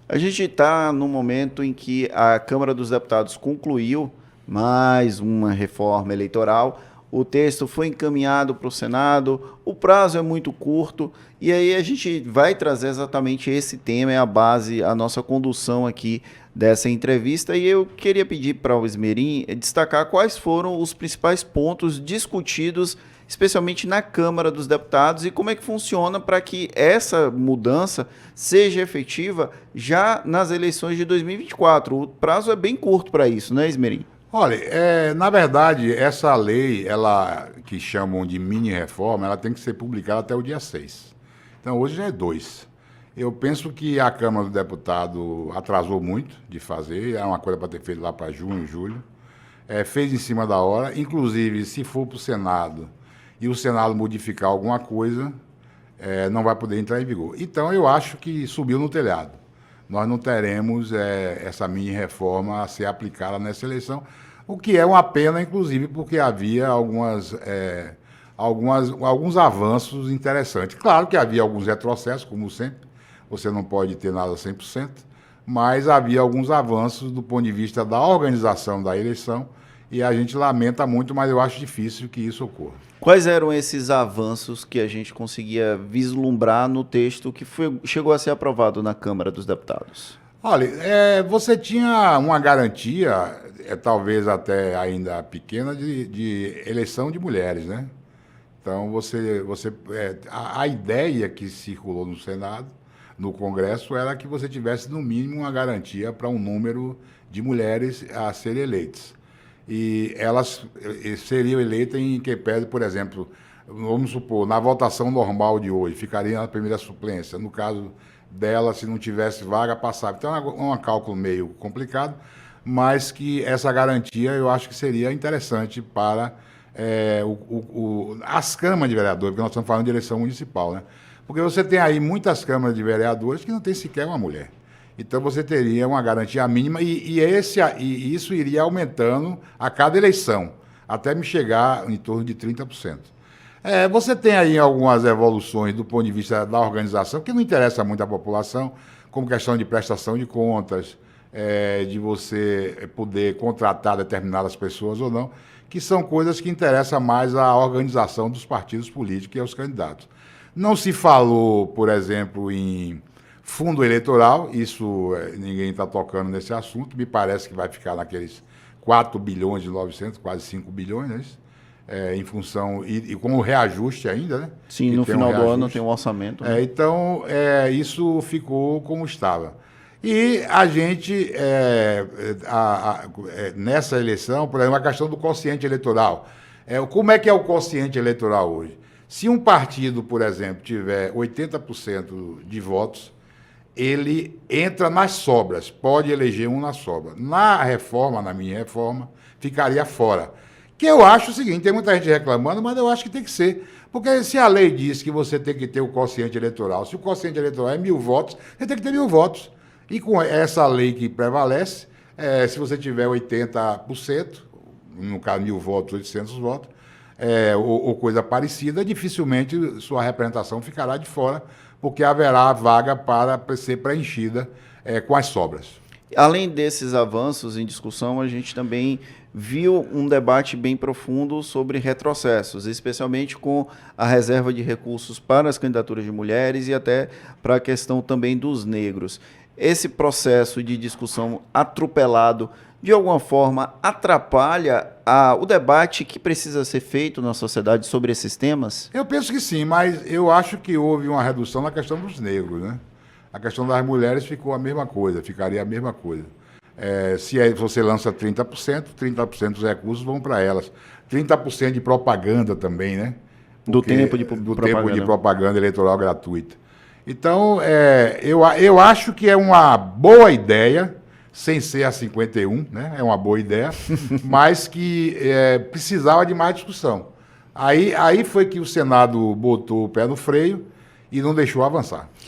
A gente está no momento em que a Câmara dos Deputados concluiu mais uma reforma eleitoral. O texto foi encaminhado para o Senado, o prazo é muito curto, e aí a gente vai trazer exatamente esse tema, é a base, a nossa condução aqui dessa entrevista. E eu queria pedir para o Esmerim destacar quais foram os principais pontos discutidos, especialmente na Câmara dos Deputados, e como é que funciona para que essa mudança seja efetiva já nas eleições de 2024. O prazo é bem curto para isso, né, Esmerim? Olha, na verdade, essa lei, ela que chamam de mini-reforma, ela tem que ser publicada até o dia 6. Então, hoje já é 2. Eu penso que a Câmara do Deputado atrasou muito de fazer, era uma coisa para ter feito lá para junho, julho. Fez em cima da hora, inclusive, se for para o Senado e o Senado modificar alguma coisa, não vai poder entrar em vigor. Então, eu acho que subiu no telhado. Nós não teremos essa mini-reforma a ser aplicada nessa eleição, o que é uma pena, inclusive, porque havia alguns avanços interessantes. Claro que havia alguns retrocessos, como sempre, você não pode ter nada 100%, mas havia alguns avanços do ponto de vista da organização da eleição, e a gente lamenta muito, mas eu acho difícil que isso ocorra. Quais eram esses avanços que a gente conseguia vislumbrar no texto que chegou a ser aprovado na Câmara dos Deputados? Olha, você tinha uma garantia, talvez até ainda pequena, de eleição de mulheres, né? Então, a ideia que circulou no Senado, no Congresso, era que você tivesse, no mínimo, uma garantia para um número de mulheres a serem eleitas. E elas seriam eleitas em que pese, por exemplo, vamos supor, na votação normal de hoje, ficaria na primeira suplência. No caso dela, se não tivesse vaga, passava. Então, é um cálculo meio complicado, mas que essa garantia eu acho que seria interessante para as câmaras de vereadores, porque nós estamos falando de eleição municipal, né? Porque você tem aí muitas câmaras de vereadores que não tem sequer uma mulher. Então, você teria uma garantia mínima e isso iria aumentando a cada eleição, até me chegar em torno de 30%. Você tem aí algumas evoluções do ponto de vista da organização, que não interessa muito à população, como questão de prestação de contas, de você poder contratar determinadas pessoas ou não, que são coisas que interessam mais à organização dos partidos políticos e aos candidatos. Não se falou, por exemplo, em fundo eleitoral, isso ninguém está tocando nesse assunto, me parece que vai ficar naqueles 4 bilhões e 900, quase 5 bilhões, né? Em função, e com o reajuste ainda, né? Sim, no final do ano tem um orçamento. Né? Então, isso ficou como estava. E a gente, nessa eleição, por exemplo, a questão do quociente eleitoral. Como é que é o quociente eleitoral hoje? Se um partido, por exemplo, tiver 80% de votos, ele entra nas sobras, pode eleger um na sobra. Na reforma, na minha reforma, ficaria fora. Que eu acho o seguinte, tem muita gente reclamando, mas eu acho que tem que ser. Porque se a lei diz que você tem que ter o quociente eleitoral, se o quociente eleitoral é 1.000 votos, você tem que ter 1.000 votos. E com essa lei que prevalece, se você tiver 80%, no caso 1.000 votos, 800 votos, ou coisa parecida, dificilmente sua representação ficará de fora, porque haverá vaga para ser preenchida com as sobras. Além desses avanços em discussão, a gente também viu um debate bem profundo sobre retrocessos, especialmente com a reserva de recursos para as candidaturas de mulheres e até para a questão também dos negros. Esse processo de discussão atropelado, de alguma forma, atrapalha o debate que precisa ser feito na sociedade sobre esses temas? Eu penso que sim, mas eu acho que houve uma redução na questão dos negros, né? A questão das mulheres ficou a mesma coisa, ficaria a mesma coisa. Se você lança 30% dos recursos vão para elas. 30% de propaganda também, né? Do tempo de propaganda eleitoral gratuita. Então, eu acho que é uma boa ideia, sem ser a 51, né? É uma boa ideia, mas que precisava de mais discussão. Aí foi que o Senado botou o pé no freio e não deixou avançar.